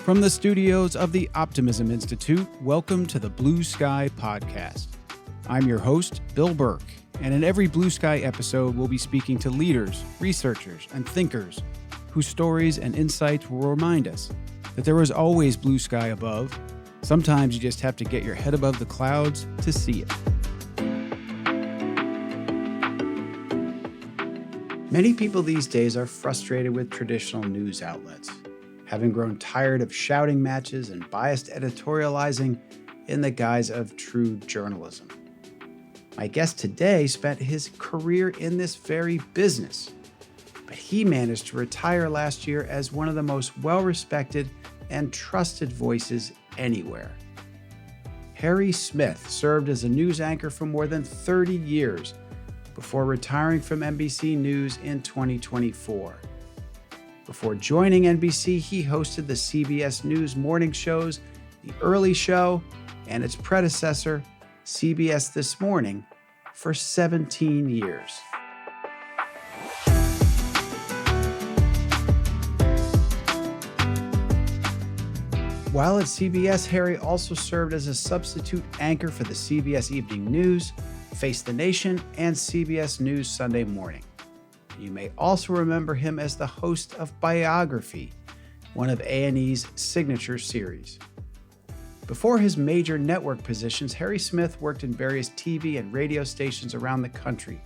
From the studios of the Optimism Institute, welcome to the Blue Sky Podcast. I'm your host, Bill Burke, and in every Blue Sky episode, we'll be speaking to leaders, researchers, and thinkers whose stories and insights will remind us that there is always blue sky above. Sometimes you just have to get your head above the clouds to see it. Many people these days are frustrated with traditional news outlets, having grown tired of shouting matches and biased editorializing in the guise of true journalism. My guest today spent his career in this very business, but he managed to retire last year as one of the most well-respected and trusted voices anywhere. Harry Smith served as a news anchor for more than 30 years before retiring from NBC News in 2024. Before joining NBC, he hosted the CBS News morning shows, The Early Show, and its predecessor, CBS This Morning, for 17 years. While at CBS, Harry also served as a substitute anchor for the CBS Evening News, Face the Nation, and CBS News Sunday Morning. You may also remember him as the host of Biography, one of A&E's signature series. Before his major network positions, Harry Smith worked in various TV and radio stations around the country,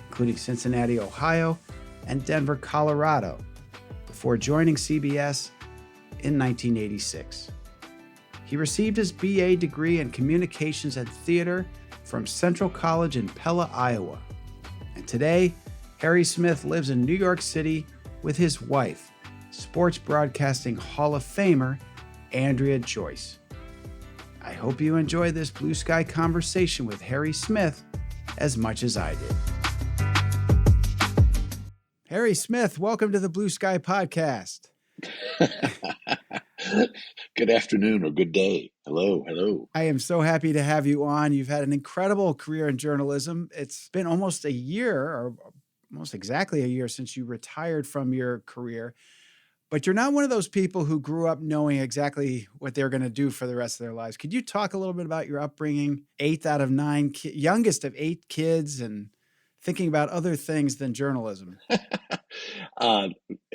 including Cincinnati, Ohio, and Denver, Colorado, before joining CBS in 1986. He received his BA degree in Communications and Theater from Central College in Pella, Iowa. And today, Harry Smith lives in New York City with his wife, Sports Broadcasting Hall of Famer, Andrea Joyce. I hope you enjoy this Blue Sky conversation with Harry Smith as much as I did. Harry Smith, welcome to the Blue Sky Podcast. Good afternoon or good day. Hello. I am so happy to have you on. You've had an incredible career in journalism. It's been almost a year, or almost exactly a year, since you retired from your career. But you're not one of those people who grew up knowing exactly what they're going to do for the rest of their lives. Could you talk a little bit about your upbringing? 8th out of 9, youngest of 8 kids, and thinking about other things than journalism. I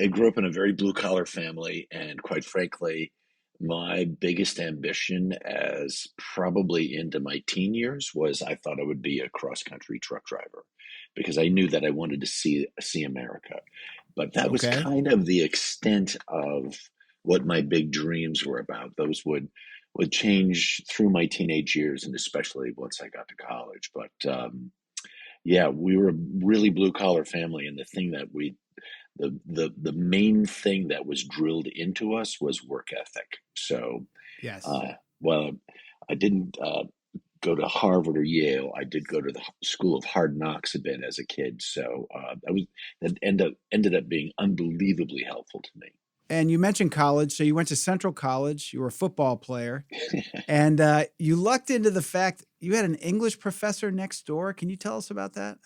grew up in a very blue-collar family, and quite frankly, my biggest ambition as probably into my teen years was I thought I would be a cross-country truck driver because I knew that I wanted to see America. But that was kind of the extent of what my big dreams were about. Those would change through my teenage years, and especially once I got to college. But yeah, we were a really blue-collar family, and the thing that the main thing that was drilled into us was work ethic. So, yes. Well, I didn't go to Harvard or Yale. I did go to the School of Hard Knocks a bit as a kid. So that ended up being unbelievably helpful to me. And you mentioned college. So you went to Central College. You were a football player. And you lucked into the fact you had an English professor next door. Can you tell us about that?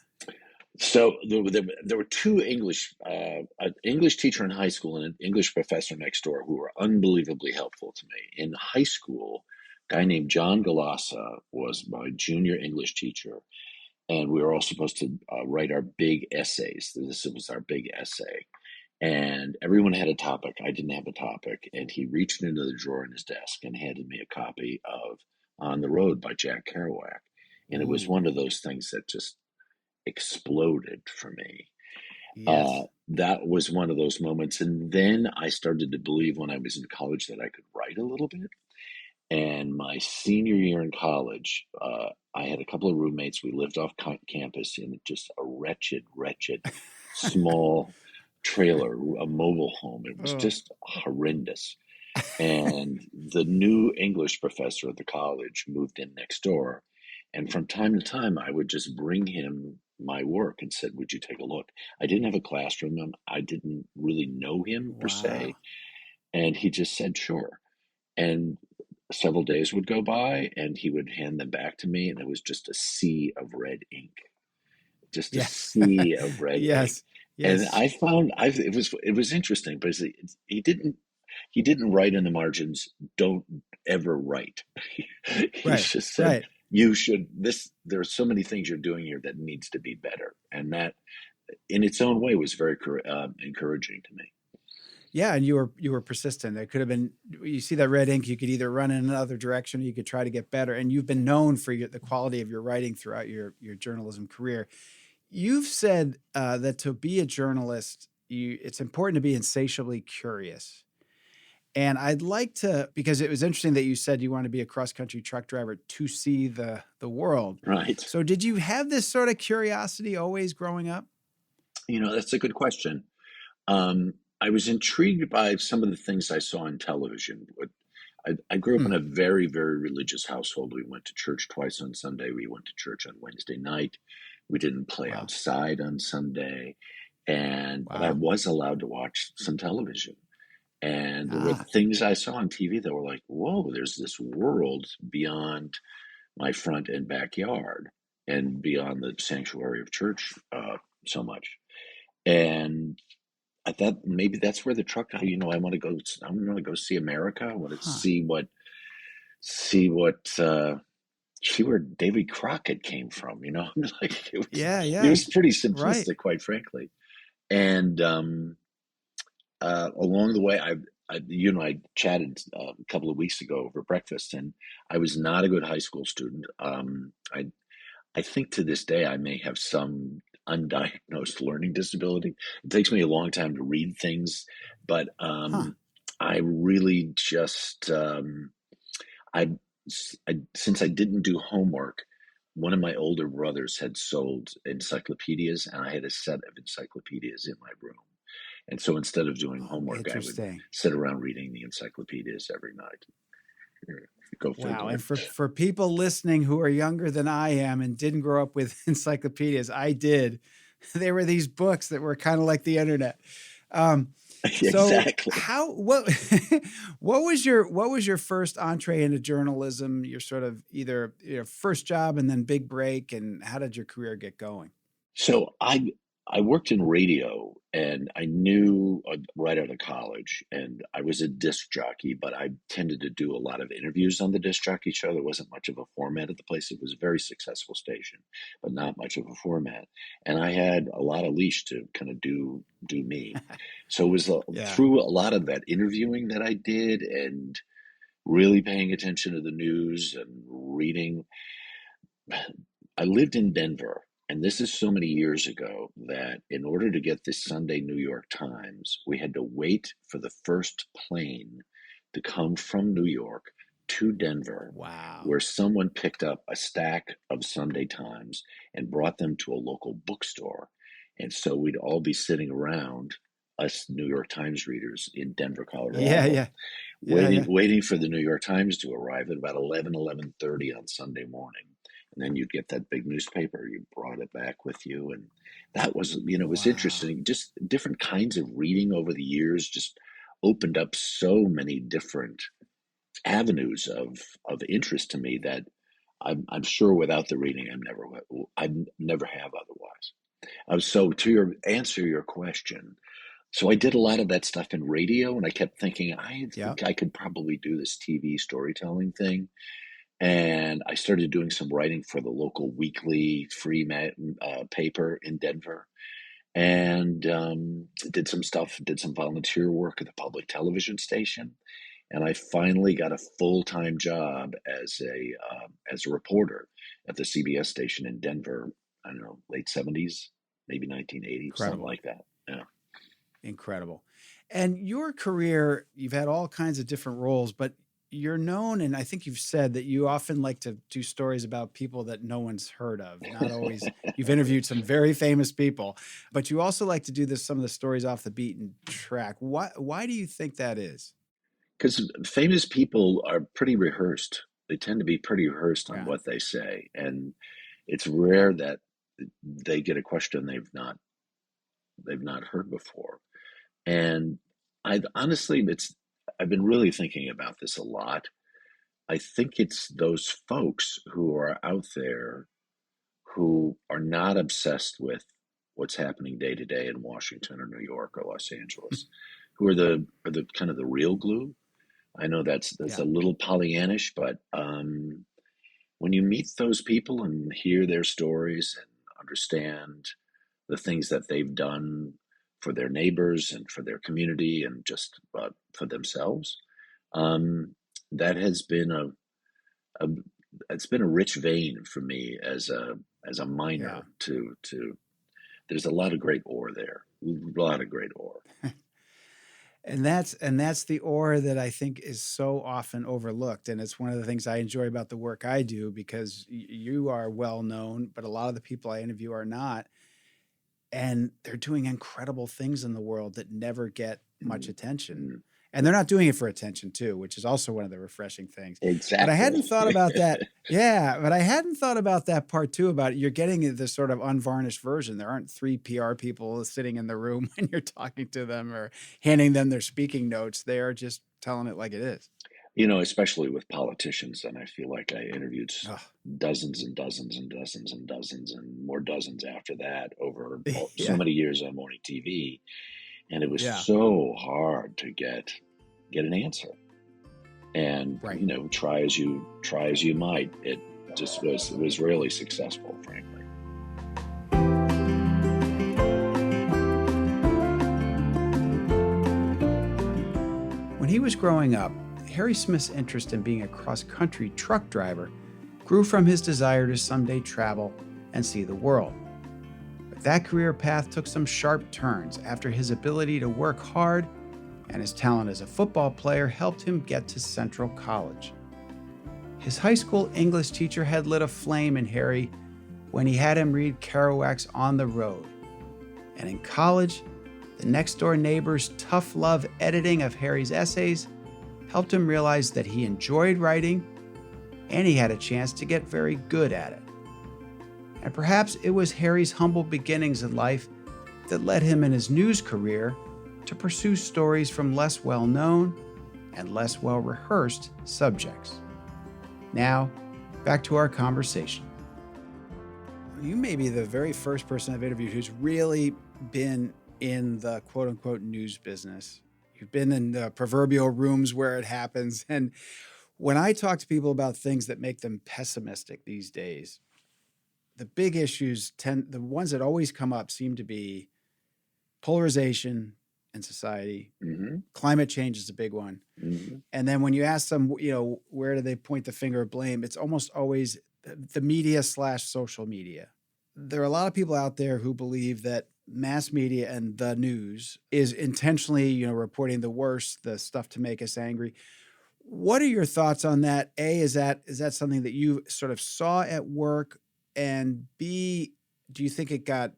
So there were two an English teacher in high school and an English professor next door who were unbelievably helpful to me. In high school, a guy named John Galassa was my junior English teacher, and we were all supposed to write our big essays. This was our big essay, and everyone had a topic. I didn't have a topic, and he reached into the drawer in his desk and handed me a copy of On the Road by Jack Kerouac, and it was one of those things that just exploded for me. Yes. That was one of those moments. And then I started to believe when I was in college that I could write a little bit. And my senior year in college, I had a couple of roommates. We lived off campus in just a wretched, small trailer, a mobile home. It was just horrendous. And the new English professor at the college moved in next door. And from time to time, I would just bring him my work and said, would you take a look? I didn't have a classroom. I didn't really know him per se. And he just said, sure. And several days would go by and he would hand them back to me. And it was just a sea of red ink, just a sea of red ink. Yes. And I found it was interesting, but he didn't he didn't write in the margins, "Don't ever write." He Right. just said, Right. "You should this. There are so many things you're doing here that needs to be better," and that, in its own way, was very encouraging to me. Yeah, and you were persistent. It could have been, you see that red ink, you could either run in another direction or you could try to get better. And you've been known for the quality of your writing throughout your journalism career. You've said that to be a journalist, it's important to be insatiably curious. And I'd like to, because it was interesting that you said you want to be a cross country truck driver to see the world. Right. So did you have this sort of curiosity always growing up? That's a good question. I was intrigued by some of the things I saw on television. I grew up in Hmm. a very, very religious household. We went to church twice on Sunday. We went to church on Wednesday night. We didn't play Wow. outside on Sunday. But I Wow. was allowed to watch some television. And there were Ah, things I saw on TV that were like, whoa, there's this world beyond my front and backyard and beyond the sanctuary of church so much. And I thought maybe that's where the truck, I want to go. I want to go see America. I want to huh. see where Davy Crockett came from. Like Yeah, it yeah. was pretty Right. simplistic, quite frankly. And along the way, I chatted a couple of weeks ago over breakfast, and I was not a good high school student. I think to this day I may have some undiagnosed learning disability. It takes me a long time to read things, but Huh. I really just I, since I didn't do homework, one of my older brothers had sold encyclopedias, and I had a set of encyclopedias in my room. And so instead of doing Oh, homework, I would interesting. sit around reading the encyclopedias every night. Go Wow. And figure. for people listening who are younger than I am and didn't grow up with encyclopedias, I did. They were these books that were kind of like the internet. Um, so Exactly. how what what was your first entree into journalism? Your sort of either your first job and then big break, and how did your career get going? So I worked in radio, and I knew right out of college, and I was a disc jockey, but I tended to do a lot of interviews on the disc jockey show. There wasn't much of a format at the place. It was a very successful station, but not much of a format. And I had a lot of leash to kind of do me. So it was Yeah. through a lot of that interviewing that I did, and really paying attention to the news and reading. I lived in Denver, and this is so many years ago that in order to get this Sunday New York Times, we had to wait for the first plane to come from New York to Denver, Wow. where someone picked up a stack of Sunday Times and brought them to a local bookstore. And so we'd all be sitting around, us New York Times readers in Denver, Yeah, Colorado, yeah. Yeah, waiting yeah. waiting for the New York Times to arrive at about 11:30 on Sunday morning. And then you'd get that big newspaper, you brought it back with you. And that was, it was Wow. interesting. Just different kinds of reading over the years just opened up so many different avenues of interest to me that I'm sure without the reading, I'd never have otherwise. So to your question, so I did a lot of that stuff in radio, and I kept thinking, I Yep. think I could probably do this TV storytelling thing. And I started doing some writing for the local weekly paper in Denver, and did some stuff, did some volunteer work at the public television station, and I finally got a full-time job as a reporter at the CBS station in Denver. I don't know, late '70s, maybe 1980, something Incredible. like that. Yeah. Incredible. And your career, you've had all kinds of different roles, but you're known, and I think you've said that you often like to do stories about people that no one's heard of. Not always, you've interviewed some very famous people, but you also like to do some of the stories off the beaten track. Why do you think that is? Because famous people are pretty rehearsed. They tend to be pretty rehearsed on Yeah. what they say, and it's rare that they get a question they've not heard before. And I honestly, I've been really thinking about this a lot. I think it's those folks who are out there who are not obsessed with what's happening day to day in Washington or New York or Los Angeles. who are the kind of the real glue. I know that's Yeah. a little Pollyannish, but when you meet those people and hear their stories and understand the things that they've done for their neighbors and for their community and just for themselves, um, that has been a it's been a rich vein for me as a Yeah. miner to there's a lot of great ore there, a lot of great ore. And that's the ore that I think is so often overlooked, and it's one of the things I enjoy about the work I do because you are well known, but a lot of the people I interview are not, and they're doing incredible things in the world that never get much Mm, attention. mm, And they're not doing it for attention too, which is also one of the refreshing things. But I exactly. hadn't thought about that. Yeah, but I hadn't thought about that part too about you're getting this sort of unvarnished version. There aren't three PR people sitting in the room when you're talking to them or handing them their speaking notes. They are just telling it like it is. Especially with politicians, and I feel like I interviewed Oh, dozens and dozens and dozens and dozens and more dozens after that over so yeah, many years on morning TV, and it was yeah, so hard to get an answer. And right. try as you might, it was really successful, frankly. When he was growing up, Harry Smith's interest in being a cross country truck driver grew from his desire to someday travel and see the world. But that career path took some sharp turns after his ability to work hard and his talent as a football player helped him get to Central College. His high school English teacher had lit a flame in Harry when he had him read Kerouac's On the Road. And in college, the next door neighbor's tough love editing of Harry's essays helped him realize that he enjoyed writing and he had a chance to get very good at it. And perhaps it was Harry's humble beginnings in life that led him in his news career to pursue stories from less well known and less well rehearsed subjects. Now, back to our conversation. You may be the very first person I've interviewed who's really been in the quote unquote news business. You've been in the proverbial rooms where it happens. And when I talk to people about things that make them pessimistic these days, the big issues the ones that always come up seem to be polarization in society. Hmm. Climate change is a big one. Hmm. And then when you ask them, where do they point the finger of blame? It's almost always the media / social media. There are a lot of people out there who believe that mass media and the news is intentionally, reporting the worst, the stuff to make us angry. What are your thoughts on that? A, is that something that you sort of saw at work? And B, do you think it got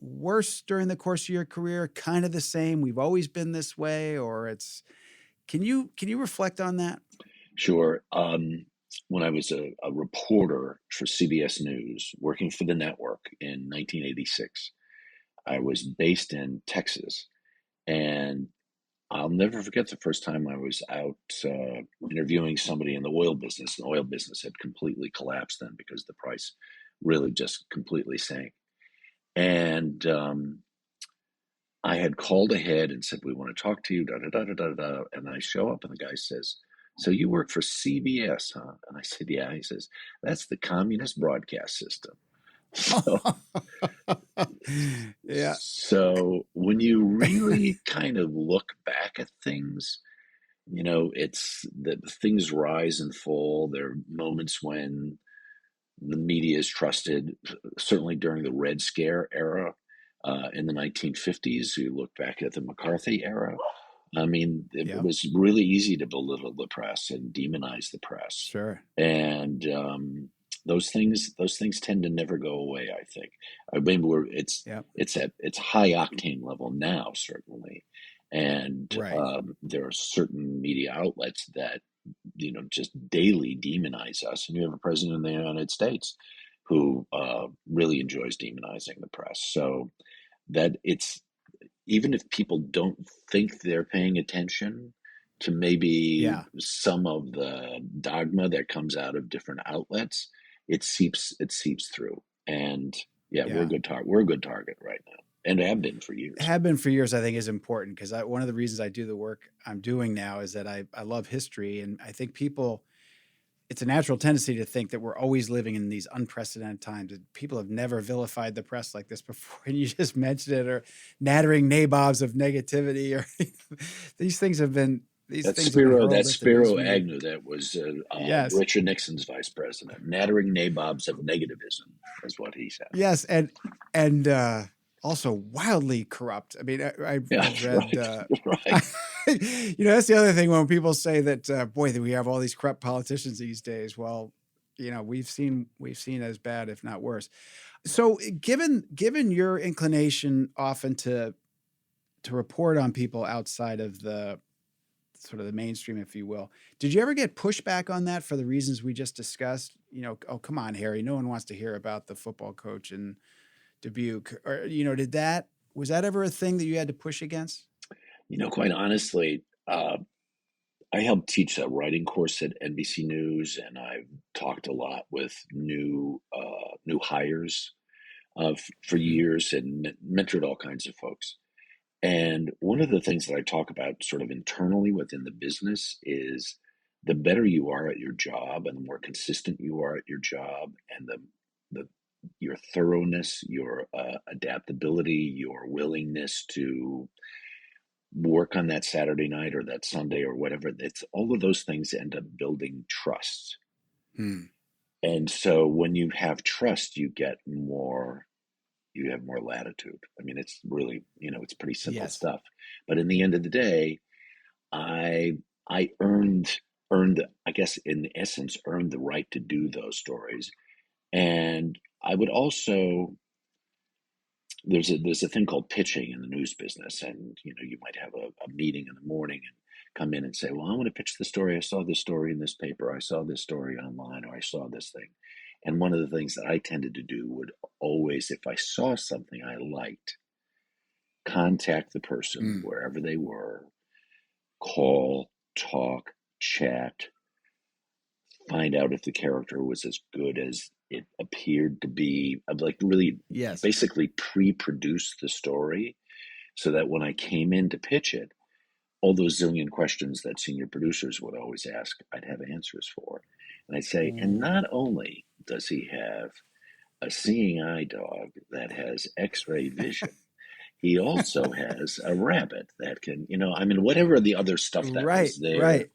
worse during the course of your career? Kind of the same. We've always been this way, or it's. Can you reflect on that? Sure. When I was a reporter for CBS News, working for the network in 1986, I was based in Texas, and I'll never forget the first time I was out interviewing somebody in the oil business. The oil business had completely collapsed then because the price really just completely sank. And I had called ahead and said, "We want to talk to you." Da da da da da da. And I show up, and the guy says, "So you work for CBS, huh?" And I said, "Yeah." He says, "That's the communist broadcast system." So Yeah. so when you really kind of look back at things, it's that things rise and fall. There are moments when the media is trusted, certainly during the Red Scare era in the 1950s. You look back at the McCarthy era. I mean, it Yeah. was really easy to belittle the press and demonize the press, Sure. and those things tend to never go away. I think. I mean, Yeah. it's high octane level now, certainly, and Right. there are certain media outlets that just daily demonize us, and you have a president of the United States who really enjoys demonizing the press. So that it's even if people don't think they're paying attention to maybe Yeah. some of the dogma that comes out of different outlets, it seeps through. And yeah, we're a Yeah. good target. We're a good target right now. and have been for years. Have been for years, I think, is important, because one of the reasons I do the work I'm doing now is that I love history. And I think it's a natural tendency to think that we're always living in these unprecedented times. People have never vilified the press like this before. And you just mentioned it, or nattering nabobs of negativity, or these things have been, That's hurled at the Spiro newsmedia. Agnew. That was Yes. Richard Nixon's vice president. Nattering nabobs of negativism is what he said. Yes. And also wildly corrupt. I mean, I've read, right. That's the other thing when people say that, boy, that we have all these corrupt politicians these days. Well, we've seen as bad, if not worse. So given your inclination often to report on people outside of the sort of the mainstream, if you will, did you ever get pushback on that for the reasons we just discussed? Oh, come on, Harry, no one wants to hear about the football coach in Dubuque, or, was that ever a thing that you had to push against? Quite honestly, I helped teach a writing course at NBC News, and I've talked a lot with new hires for years, and mentored all kinds of folks. And one of the things that I talk about sort of internally within the business is the better you are at your job, and the more consistent you are at your job, and your thoroughness, your adaptability, your willingness to work on that Saturday night or that Sunday or whatever, it's all of those things end up building trust. And so when you have trust, you have more latitude. I mean, it's really, it's pretty simple stuff. But in the end of the day, I earned, I guess, in essence, earned the right to do those stories. And I would also, there's a thing called pitching in the news business, and you might have a meeting in the morning and come in and say, well, I want to pitch the story. I saw this story in this paper. I saw this story online, or I saw this thing. And one of the things that I tended to do would always, if I saw something I liked, contact the person wherever they were, call, talk, chat, find out if the character was as good as it appeared to be. I'd like really basically pre-produce the story, so that when I came in to pitch it, all those zillion questions that senior producers would always ask, I'd have answers for. And I'd say, and not only does he have a seeing eye dog that has X-ray vision, he also has a rabbit that can, whatever the other stuff that was there.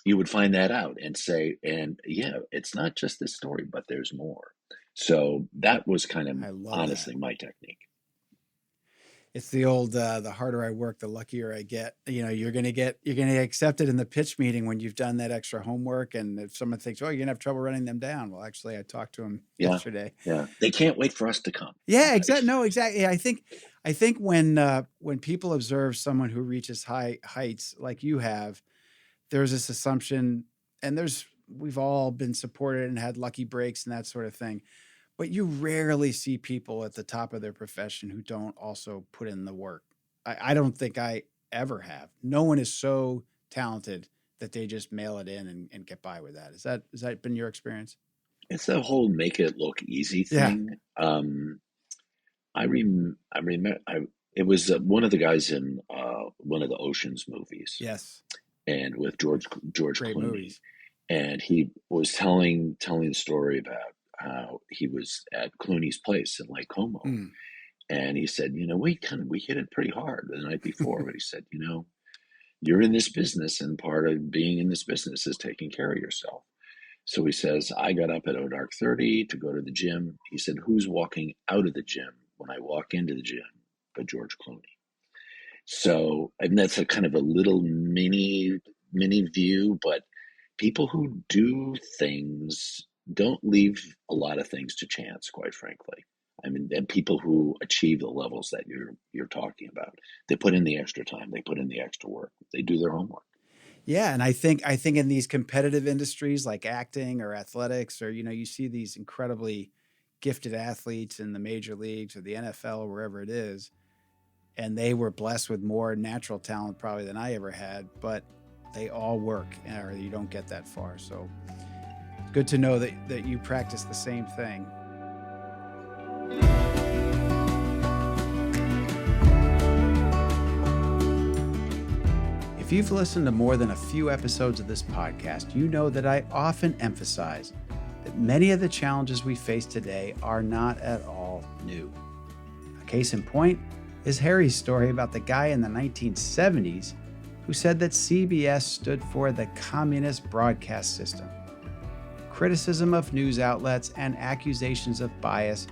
You would find that out and say, and it's not just this story, but there's more. So that was kind of honestly my technique. It's the old, the harder I work, the luckier I get. You're going to get accepted in the pitch meeting when you've done that extra homework. And if someone thinks, oh, you're going to have trouble running them down. Well, actually, I talked to him yesterday. Yeah. They can't wait for us to come. Yeah, exactly. No, exactly. I think when people observe someone who reaches high heights like you have, there's this assumption, and we've all been supported and had lucky breaks and that sort of thing. But you rarely see people at the top of their profession who don't also put in the work. I don't think I ever have. No one is so talented that they just mail it in and get by with that. Has that been your experience? It's the whole make it look easy thing. Yeah. I remember it was one of the guys in one of the Ocean's movies. Yes. And with George Great Clooney. Movies. And he was telling the story about how he was at Clooney's place in Lake Como. And he said, we hit it pretty hard the night before. But he said, you're in this business, and part of being in this business is taking care of yourself. So he says, I got up at dark 30 to go to the gym. He said, who's walking out of the gym when I walk into the gym but George Clooney? So, and that's a kind of a little mini view, but people who do things don't leave a lot of things to chance, quite frankly. I mean, and people who achieve the levels that you're talking about, they put in the extra time, they put in the extra work, they do their homework. Yeah, and I think in these competitive industries like acting or athletics, or you see these incredibly gifted athletes in the major leagues or the NFL or wherever it is, and they were blessed with more natural talent probably than I ever had, but they all work, or you don't get that far. So good to know that you practice the same thing. If you've listened to more than a few episodes of this podcast, you know that I often emphasize that many of the challenges we face today are not at all new. A case in point is Harry's story about the guy in the 1970s who said that CBS stood for the communist broadcast system. Criticism of news outlets and accusations of bias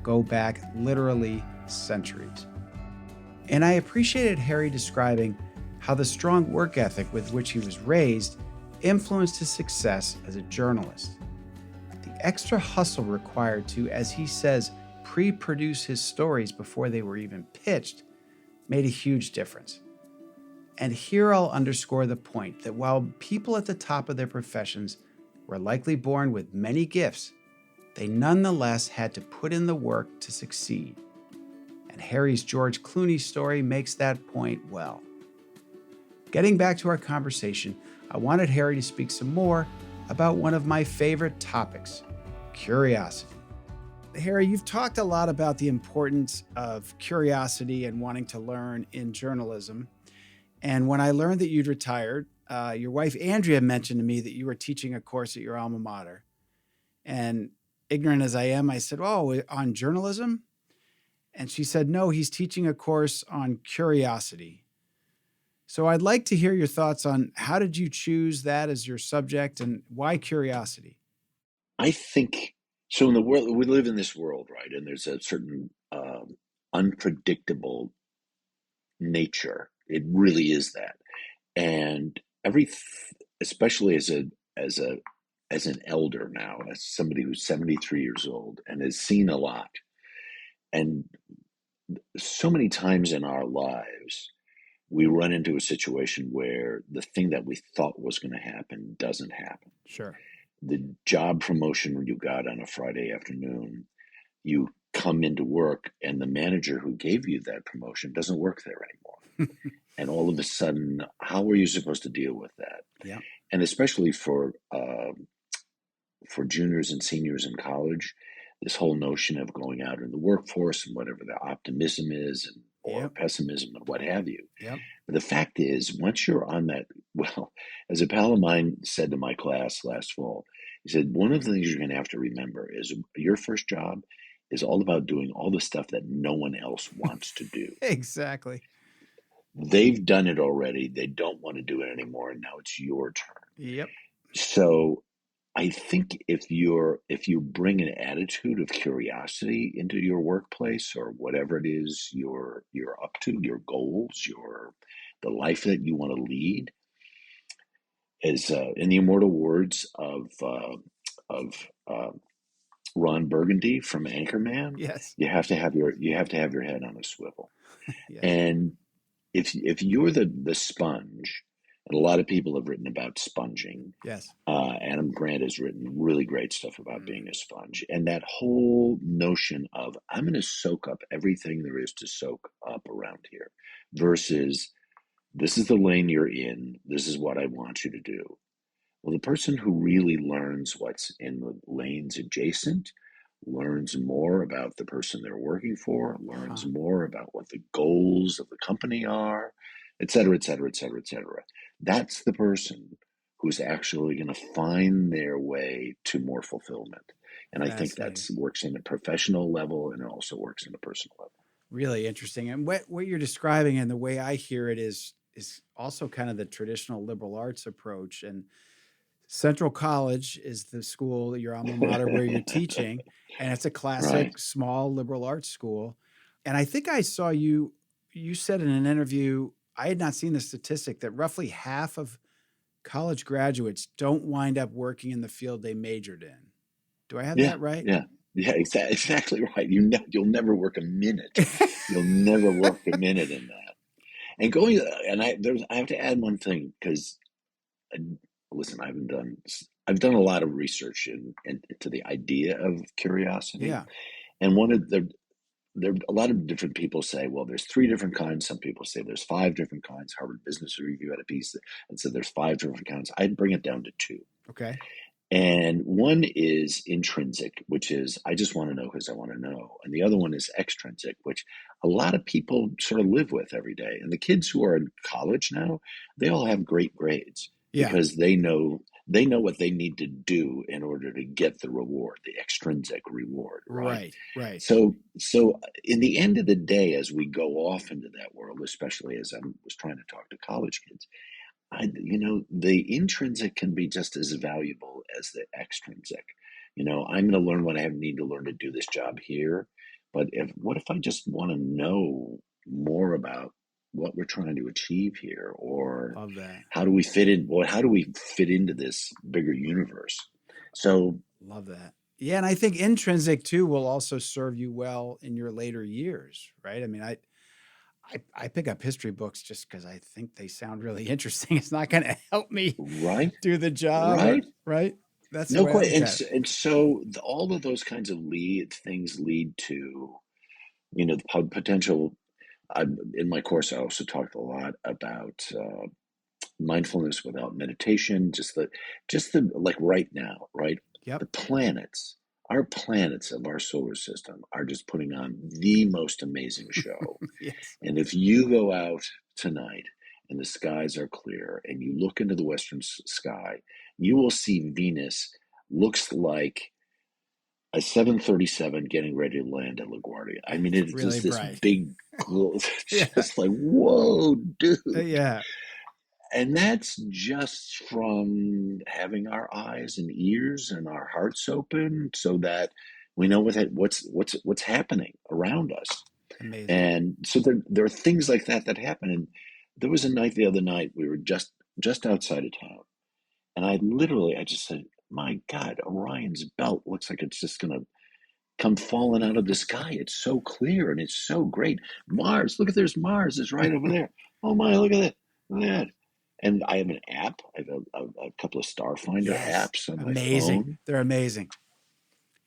go back literally centuries. And I appreciated Harry describing how the strong work ethic with which he was raised influenced his success as a journalist. The extra hustle required to, as he says, pre-produce his stories before they were even pitched made a huge difference. And here I'll underscore the point that while people at the top of their professions were likely born with many gifts, they nonetheless had to put in the work to succeed. And Harry's George Clooney story makes that point well. Getting back to our conversation, I wanted Harry to speak some more about one of my favorite topics, curiosity. Harry, you've talked a lot about the importance of curiosity and wanting to learn in journalism. And when I learned that you'd retired, your wife, Andrea, mentioned to me that you were teaching a course at your alma mater. And ignorant as I am, I said, "Oh, on journalism?" And she said, "No, he's teaching a course on curiosity." So I'd like to hear your thoughts on how did you choose that as your subject and why curiosity? I think so. In the world, we live in this world, right? And there's a certain unpredictable nature. It really is that. And especially as a as an elder now, as somebody who's 73 years old and has seen a lot, and so many times in our lives, we run into a situation where the thing that we thought was going to happen doesn't happen. Sure. The job promotion you got on a Friday afternoon, you come into work and the manager who gave you that promotion doesn't work there anymore. And all of a sudden, how are you supposed to deal with that? Yeah. And especially for juniors and seniors in college, this whole notion of going out in the workforce and whatever the optimism is or Yep. pessimism and what have you. Yep. But the fact is, once you're on that, well, as a pal of mine said to my class last fall, he said, one of the things you're going to have to remember is your first job is all about doing all the stuff that no one else wants to do. Exactly. They've done it already. They don't want to do it anymore. And now it's your turn. Yep. So I think if you bring an attitude of curiosity into your workplace or whatever it is you're up to, your goals, the life that you want to lead, as in the immortal words of Ron Burgundy from Anchorman, Yes. you have to have your head on a swivel. Yes. And if you're the sponge, and a lot of people have written about sponging. Yes. Adam Grant has written really great stuff about being a sponge. And that whole notion of I'm going to soak up everything there is to soak up around here versus this is the lane you're in. This is what I want you to do. Well, the person who really learns what's in the lanes adjacent learns more about the person they're working for, learns more about what the goals of the company are, et cetera, et cetera, et cetera, et cetera. That's the person who's actually going to find their way to more fulfillment. And I think that works in a professional level and it also works in a personal level. Really interesting. And what you're describing and the way I hear it is also kind of the traditional liberal arts approach. And Central College is the school, your alma mater, where you're teaching. And it's a classic small liberal arts school. And I think I saw you said in an interview, I had not seen the statistic that roughly half of college graduates don't wind up working in the field they majored in. Do I have that right? Yeah, exactly right. You'll never work a minute. You'll never work a minute in that. And I have to add one thing because, listen, I've done a lot of research into the idea of curiosity. Yeah. And there a lot of different people say, well, there's 3 different kinds. Some people say there's 5 different kinds. Harvard Business Review had a piece that said there's 5 different kinds. I'd bring it down to 2. Okay. And one is intrinsic, which is I just want to know because I want to know. And the other one is extrinsic, which a lot of people sort of live with every day. And the kids who are in college now, they all have great grades Yeah. because they know what they need to do in order to get the reward, the extrinsic reward, right? Right. Right. So in the end of the day, as we go off into that world, especially as I was trying to talk to college kids, the intrinsic can be just as valuable as the extrinsic. I'm going to learn what I need to learn to do this job here. But what if I just want to know more about what we're trying to achieve here, or Love that. how do we fit in? Well, how do we fit into this bigger universe? So, Love that. Yeah, and I think intrinsic too will also serve you well in your later years, right? I mean, I pick up history books just because I think they sound really interesting. It's not going to help me right, do the job, or right. right. That's the No, way I quite. look And at it. so, and so all of those kinds of things lead to, the potential. In my course, I also talked a lot about mindfulness without meditation. Just the like right now, right? Yep. The planets, our planets of our solar system, are just putting on the most amazing show. Yes. And if you go out tonight and the skies are clear and you look into the western sky, you will see Venus looks like a 737 getting ready to land at LaGuardia. I mean, It's it's really just this bright. big, Yeah. just like, whoa, dude. Yeah. And that's just from having our eyes and ears and our hearts open so that we know what's happening around us. Amazing. And so there are things like that happen. And there was a night the other night we were just outside of town, and I just said, "My God, Orion's belt looks like it's just gonna come falling out of the sky. It's so clear and it's so great. Mars, look at there's Mars is right over there. Oh my, look at that, look at that." And I have an app. I have a couple of Starfinder Yes. apps on my Amazing. phone. They're amazing.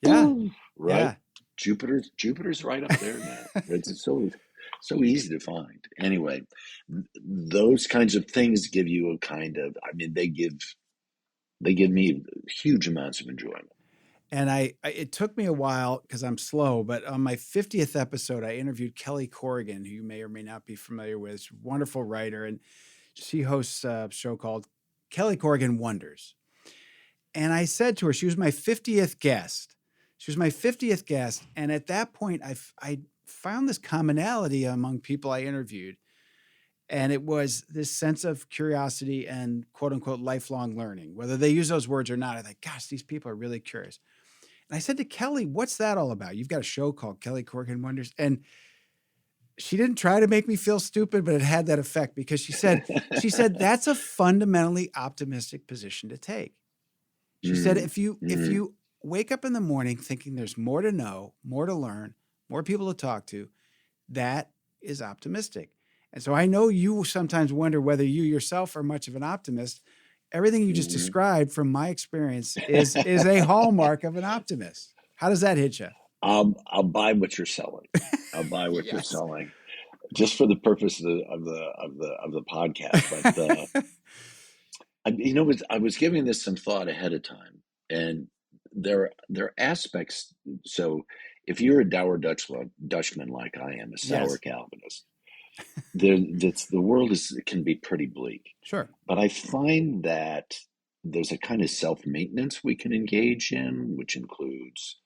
Yeah. Boom, right? Yeah. Jupiter's right up there, man. It's so easy to find. Anyway, those kinds of things give you a kind of. I mean, they give me huge amounts of enjoyment. And it took me a while because I'm slow, but on my 50th episode, I interviewed Kelly Corrigan, who you may or may not be familiar with. She's a wonderful writer, and she hosts a show called Kelly Corrigan Wonders. And I said to her, she was my 50th guest. She was my 50th guest. And at that point, I found this commonality among people I interviewed. And it was this sense of curiosity and quote unquote lifelong learning, whether they use those words or not. I thought, gosh, these people are really curious. And I said to Kelly, what's that all about? You've got a show called Kelly Corrigan Wonders. And she didn't try to make me feel stupid, but it had that effect because she said, that's a fundamentally optimistic position to take. She said, Mm, if mm. you wake up in the morning thinking there's more to know, more to learn, more people to talk to, that is optimistic. And so I know you sometimes wonder whether you yourself are much of an optimist. Everything you just Mhm. described from my experience is a hallmark of an optimist. How does that hit you? I'll buy what you're selling. I'll buy what you're Yes. selling, just for the purpose of the podcast. But I was giving this some thought ahead of time, and there are aspects. So, if you're a dour Dutchman like I am, a sour Yes. Calvinist, the world can be pretty bleak. Sure. But I find that there's a kind of self maintenance we can engage in, which includes,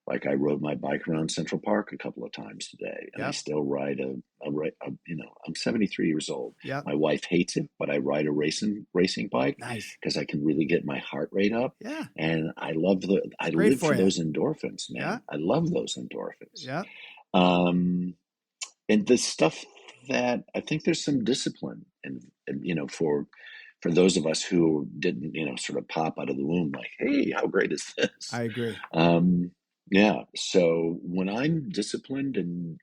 like, I rode my bike around Central Park a couple of times today, and I Yep. still ride I'm 73 years old. Yep. My wife hates it, but I ride a racing bike Nice. because I can really get my heart rate up, Yeah. and I It's great live for for you. those endorphins, Yeah. man. I love those endorphins. Yeah. Um, and the stuff that I think there's some discipline and for those of us who didn't sort of pop out of the womb like, hey, how great is this? I agree. um yeah, so when I'm disciplined and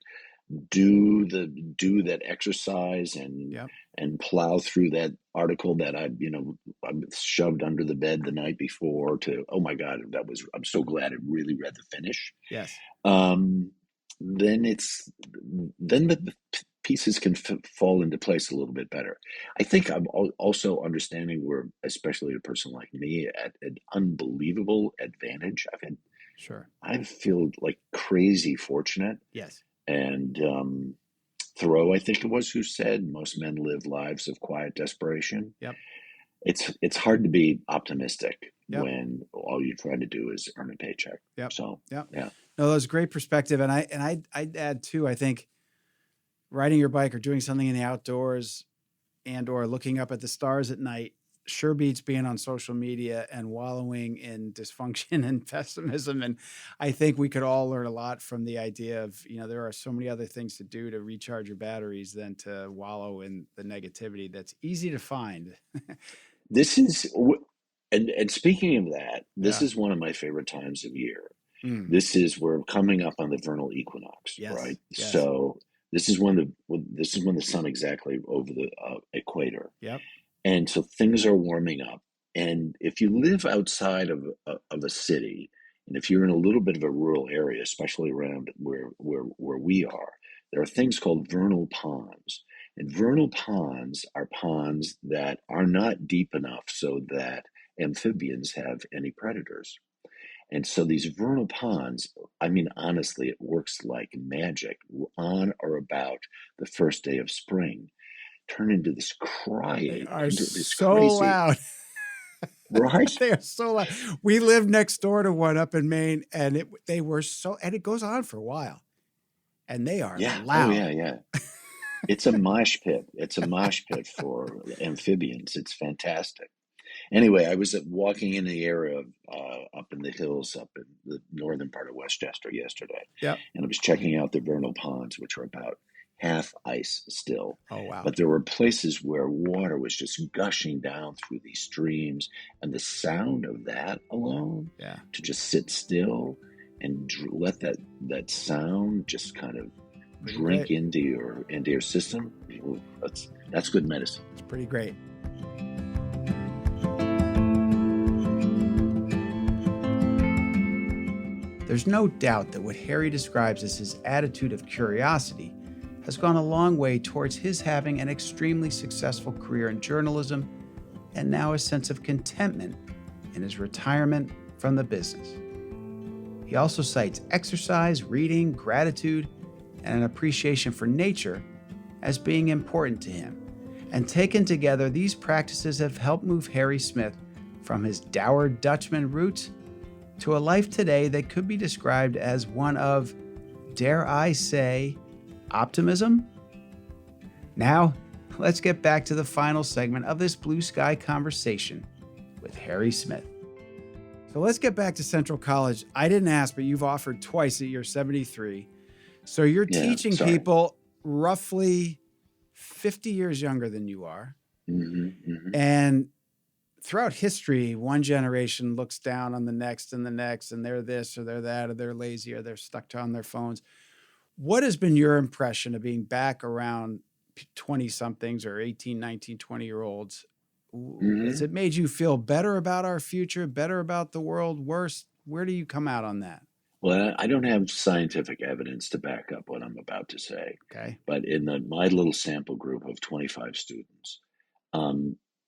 do that exercise Yep. and plow through that article that I shoved under the bed the night before to, oh my god, I'm so glad I really read the finish. Yes. um then it's then the pieces can fall into place a little bit better. I think I'm also understanding we're, especially a person like me, at an unbelievable advantage. Sure. I feel like crazy fortunate. Yes. And Thoreau, I think it was, who said most men live lives of quiet desperation. Yep. It's hard to be optimistic Yep. when all you're trying to do is earn a paycheck. Yep. So Yep. yeah. No, that was great perspective. And I'd add too, I think riding your bike or doing something in the outdoors and or looking up at the stars at night sure beats being on social media and wallowing in dysfunction and pessimism. And I think we could all learn a lot from the idea of, there are so many other things to do to recharge your batteries than to wallow in the negativity that's easy to find. This is, and speaking of that, this Yeah. is one of my favorite times of year. Mm. We're coming up on the vernal equinox, Yes. right? Yes. So this is when the sun exactly over the equator. Yep. And so things are warming up. And if you live outside of a city, and if you're in a little bit of a rural area, especially around where we are, there are things called vernal ponds. And vernal ponds are ponds that are not deep enough so that amphibians have any predators. And so these vernal ponds, I mean, honestly, it works like magic on or about the first day of spring, turn into this They crying, are this so crazy, loud. right? They are so loud. We live next door to one up in Maine, and they were so, and it goes on for a while, and they are Yeah. Oh, loud. yeah, yeah. It's a mosh pit. It's a mosh pit for amphibians. It's fantastic. Anyway, I was walking in the area of, up in the hills, up in the northern part of Westchester yesterday, Yep. and I was checking out the vernal ponds, which are about half ice still. Oh, wow. But there were places where water was just gushing down through these streams, and the sound of that alone, Yeah. to just sit still and let that sound just kind of Pretty drink great. into your system. Ooh, that's good medicine. It's pretty great. There's no doubt that what Harry describes as his attitude of curiosity has gone a long way towards his having an extremely successful career in journalism and now a sense of contentment in his retirement from the business. He also cites exercise, reading, gratitude, and an appreciation for nature as being important to him. And taken together, these practices have helped move Harry Smith from his dour Dutchman roots to a life today that could be described as one of, dare I say, optimism? Now, let's get back to the final segment of this Blue Sky conversation with Harry Smith. So let's get back to Central College. I didn't ask, but you've offered twice at year 73. So you're teaching people roughly 50 years younger than you are. Mm-hmm, mm-hmm. And throughout history, one generation looks down on the next and the next, and they're this or they're that, or they're lazy or they're stuck on their phones. What has been your impression of being back around 20-somethings or 18, 19, 20-year-olds? Mm-hmm. Has it made you feel better about our future, better about the world, worse? Where do you come out on that? Well, I don't have scientific evidence to back up what I'm about to say. Okay. But in my little sample group of 25 students,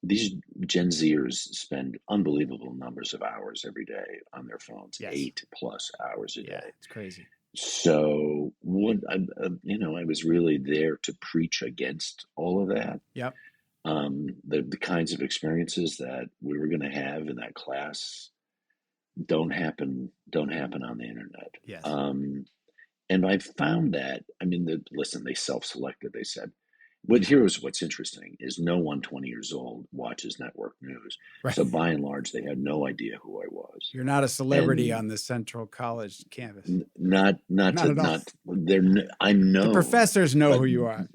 these Gen Zers spend unbelievable numbers of hours every day on their phones, Yes. 8+ hours a day. It's crazy. So I was really there to preach against all of that. Yep. The kinds of experiences that we were going to have in that class don't happen on the internet. Yes. And I found that, they self-selected. They said, but here's what's interesting is no one 20 years old watches network news. Right. So by and large, they had no idea who I was. You're not a celebrity on the Central College campus. Not at all. I'm known. The professors know who you are.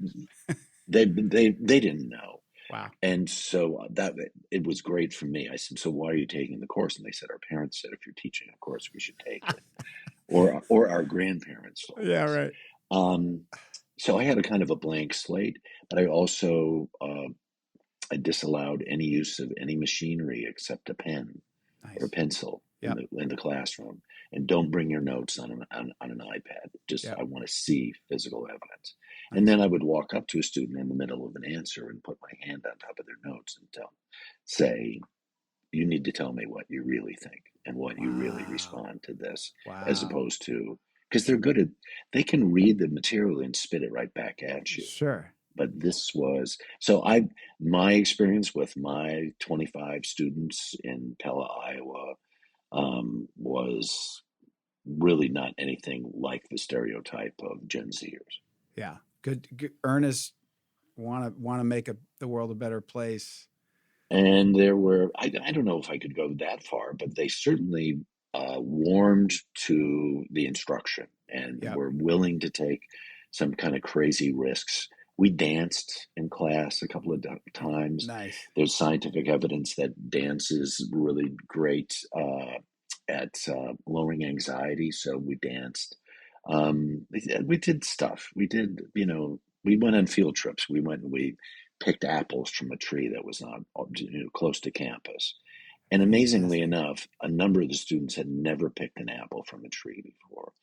They didn't know. Wow. And so it was great for me. I said, so why are you taking the course? And they said, our parents said, if you're teaching a course, we should take it. or our grandparents. Yeah, right. So I had a kind of a blank slate, but I also I disallowed any use of any machinery except a pen or a pencil. Yep. in the classroom, and don't bring your notes on an iPad. Just Yep. I want to see physical evidence. And Nice. then I would walk up to a student in the middle of an answer and put my hand on top of their notes and say, you need to tell me what you really think and what you really Wow. respond to this, as Wow. opposed to, because they can read the material and spit it right back at you. Sure. But this was, my experience with my 25 students in Pella, Iowa, was really not anything like the stereotype of Gen Zers. Yeah. Good. Earnest. Want to make the world a better place. And there were, I don't know if I could go that far, but they certainly warmed to the instruction and Yep. were willing to take some kind of crazy risks. We danced in class a couple of times. Nice. There's scientific evidence that dance is really great at lowering anxiety, so we danced. We did stuff. We did, we went on field trips. We picked apples from a tree that was on, close to campus. And amazingly Fantastic. enough, a number of the students had never picked an apple from a tree before.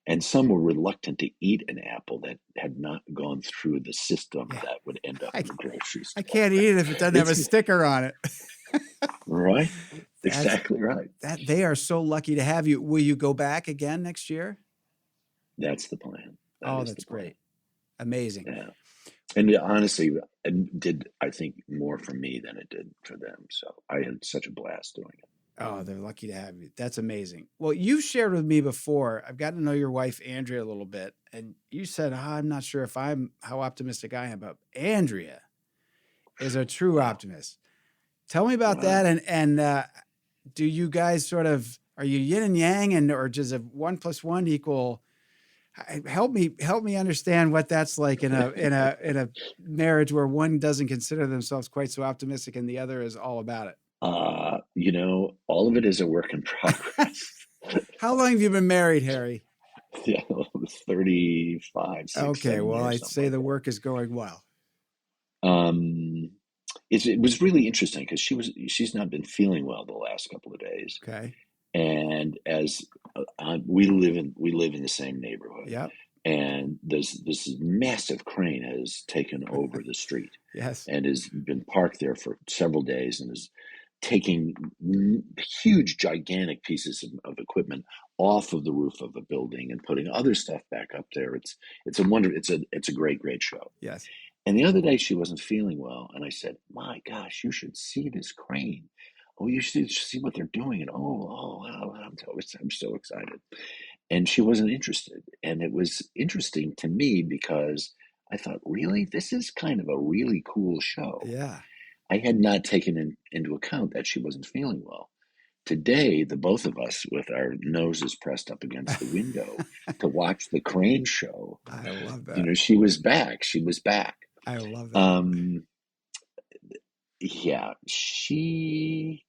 And some were reluctant to eat an apple that had not gone through the system Yeah. that would end up I, in the grocery I store. can't eat it if it doesn't have a It's sticker on it. right. That's Exactly right. that they are so lucky to have you. Will you go back again next year? That's the plan. That Oh, is the that's plan. great. Amazing. Yeah. And honestly, it did, I think, more for me than it did for them. So I had such a blast doing it. Oh, they're lucky to have you. That's amazing. Well, you shared with me before. I've gotten to know your wife, Andrea, a little bit. And you said, I'm not sure if I'm how optimistic I am, but Andrea is a true Wow. optimist. Tell me about that. Wow. And do you guys sort of, are you yin and yang, and or does a 1 + 1 equal? Help me understand what that's like in a marriage where one doesn't consider themselves quite so optimistic and the other is all about it. All of it is a work in progress. How long have you been married, Harry? Yeah, 35, 6, Okay, 7 well, years, I'd something say like the that. work is going well. Um, it was really interesting because she's not been feeling well the last couple of days, Okay. and as we live in the same neighborhood, Yep. and this massive crane has taken over the street Yes. and has been parked there for several days and is taking huge, gigantic pieces of equipment off of the roof of a building and putting other stuff back up there. It's a wonder. It's a great show. Yes. And the other day she wasn't feeling well, and I said, "My gosh, you should see this crane. Oh, you should see what they're doing." And wow, I'm so excited. And she wasn't interested, and it was interesting to me because I thought, really, this is kind of a really cool show. Yeah. I had not taken into account that she wasn't feeling well. Today, the both of us with our noses pressed up against the window to watch the crane show, I love that. she was back. She was back. I love that. Um, yeah, she's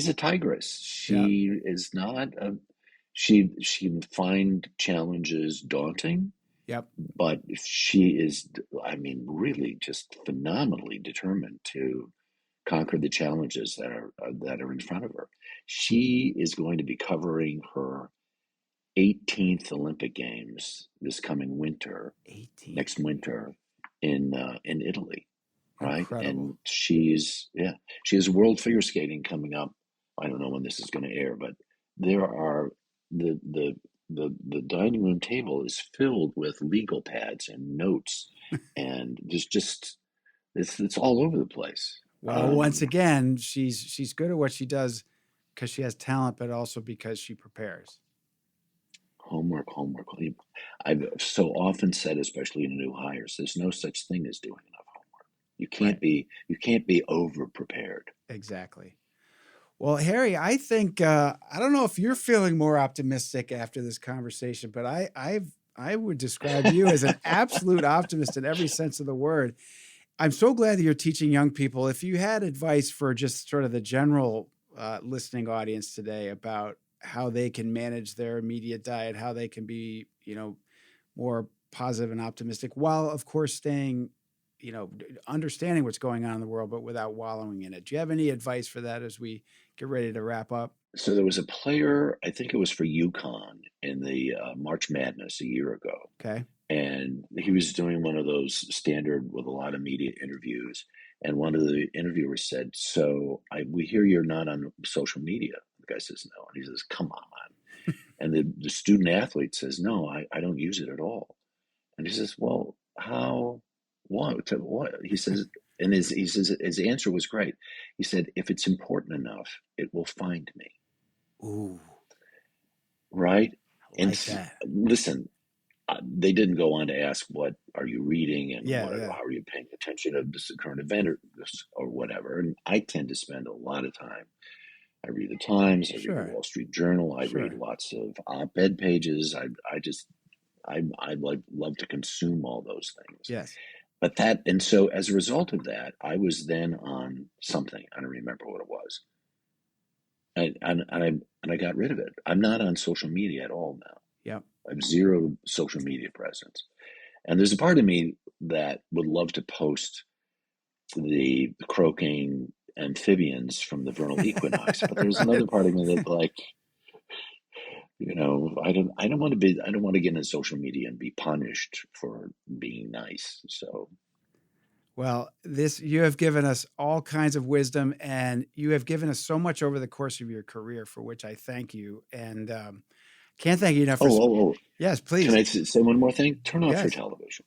a tigress. Yeah. She is not a she can find challenges daunting, Yep. but she is, I mean, really just phenomenally determined to conquer the challenges that are in front of her. She is going to be covering her 18th Olympic Games this coming winter, 18. next winter in Italy, right? Incredible. And she has world figure skating coming up. I don't know when this is going to air, but there are the dining room table is filled with legal pads and notes, and there's just it's all over the place. Well, once again, she's good at what she does because she has talent, but also because she prepares. Homework. I've so often said, especially in new hires, there's no such thing as doing enough homework. Right. You can't be over prepared. Exactly. Well, Harry, I think I don't know if you're feeling more optimistic after this conversation, but I would describe you as an absolute optimist in every sense of the word. I'm so glad that you're teaching young people. If you had advice for just sort of the general listening audience today about how they can manage their immediate diet, how they can be, more positive and optimistic, while of course staying, understanding what's going on in the world, but without wallowing in it. Do you have any advice for that as we get ready to wrap up? So there was a player, I think it was for UConn in the March Madness a year ago, Okay. and he was doing one of those standard with a lot of media interviews. And one of the interviewers said, "So we hear you're not on social media." The guy says, "No," and he says, "Come on." And the student athlete says, "No, I don't use it at all." And he says, "Well, how? What? What?" He says, and he says his answer was great. He said, "If it's important enough, it will find me." Ooh, Right? I And like that. listen, they didn't go on to ask, "What are you reading and Yeah, yeah. how are you paying attention to this current event or whatever?" And I tend to spend a lot of time. I read the Times, I read the Sure, Wall Street Journal, I read sure. lots of op-ed pages. I love to consume all those things. Yes. But that, and so as a result of that, I was then on something. I don't remember what it was. And I got rid of it. I'm not on social media at all now. Yep. I have zero social media presence. And there's a part of me that would love to post the croaking amphibians from the vernal equinox, but there's Right. another part of me that, like, I don't want to get in social media and be punished for being nice. So, Well, you have given us all kinds of wisdom, and you have given us so much over the course of your career, for which I thank you. And can't thank you enough for. oh, Yes, can please. I say one more thing? Turn off your Yes. television.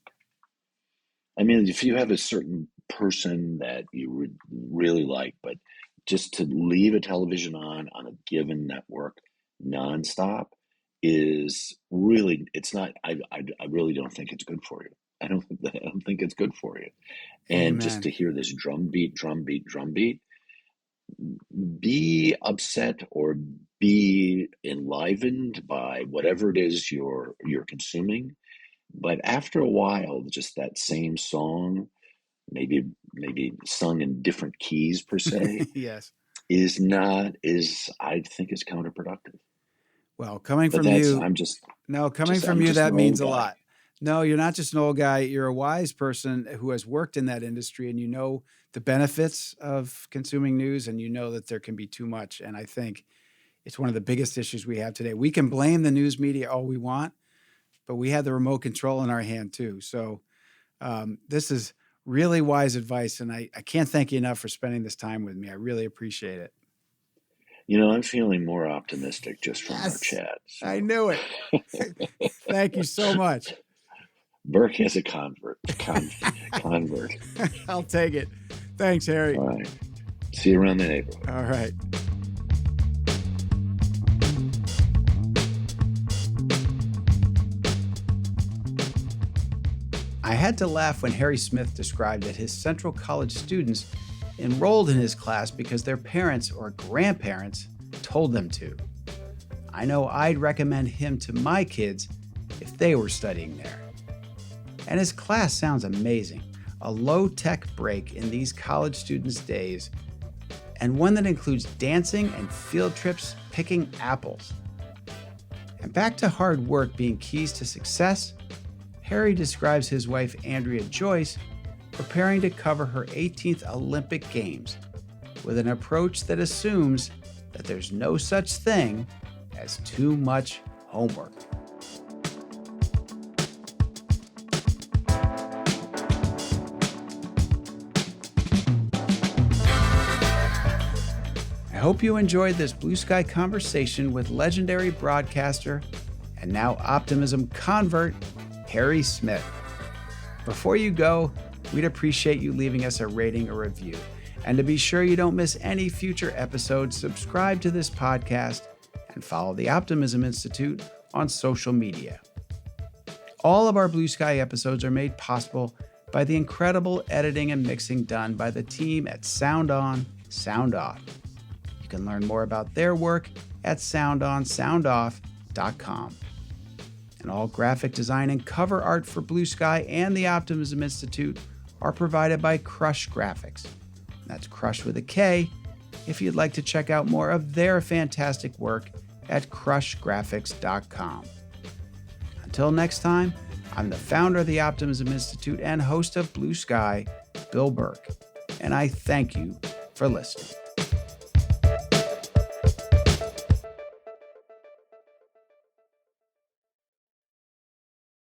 I mean, if you have a certain person that you would really like, but just to leave a television on a given network nonstop is really, it's not, I really don't think it's good for you. I don't think it's good for you. And just Amen. to hear this drumbeat, be upset or be enlivened by whatever it is you're consuming. But after a while, just that same song, maybe sung in different keys per se, Yes. is I think is counterproductive. Well, coming But from you, no, coming from I'm you, just that an means old a guy. lot. No, you're not just an old guy. You're a wise person who has worked in that industry, and you know the benefits of consuming news, and you know that there can be too much. And I think it's one of the biggest issues we have today. We can blame the news media all we want, but we have the remote control in our hand too. So this is really wise advice, and I can't thank you enough for spending this time with me. I really appreciate it. I'm feeling more optimistic just from our Yes, chat. I So knew it. Thank you so much. Burke has a convert. I'll take it. Thanks, Harry. All right. See you around the neighborhood. All right. I had to laugh when Harry Smith described that his Central College students enrolled in his class because their parents or grandparents told them to. I know I'd recommend him to my kids if they were studying there. And his class sounds amazing, a low-tech break in these college students' days, and one that includes dancing and field trips picking apples. And back to hard work being keys to success, Harry describes his wife Andrea Joyce preparing to cover her 18th Olympic Games with an approach that assumes that there's no such thing as too much homework. I hope you enjoyed this Blue Sky conversation with legendary broadcaster and now Optimism convert, Harry Smith. Before you go, we'd appreciate you leaving us a rating or review. And to be sure you don't miss any future episodes, subscribe to this podcast and follow the Optimism Institute on social media. All of our Blue Sky episodes are made possible by the incredible editing and mixing done by the team at Sound On, Sound Off. You can learn more about their work at soundonsoundoff.com. And all graphic design and cover art for Blue Sky and the Optimism Institute are provided by Crush Graphics. That's Crush with a K if you'd like to check out more of their fantastic work at crushgraphics.com. Until next time, I'm the founder of the Optimism Institute and host of Blue Sky, Bill Burke, and I thank you for listening.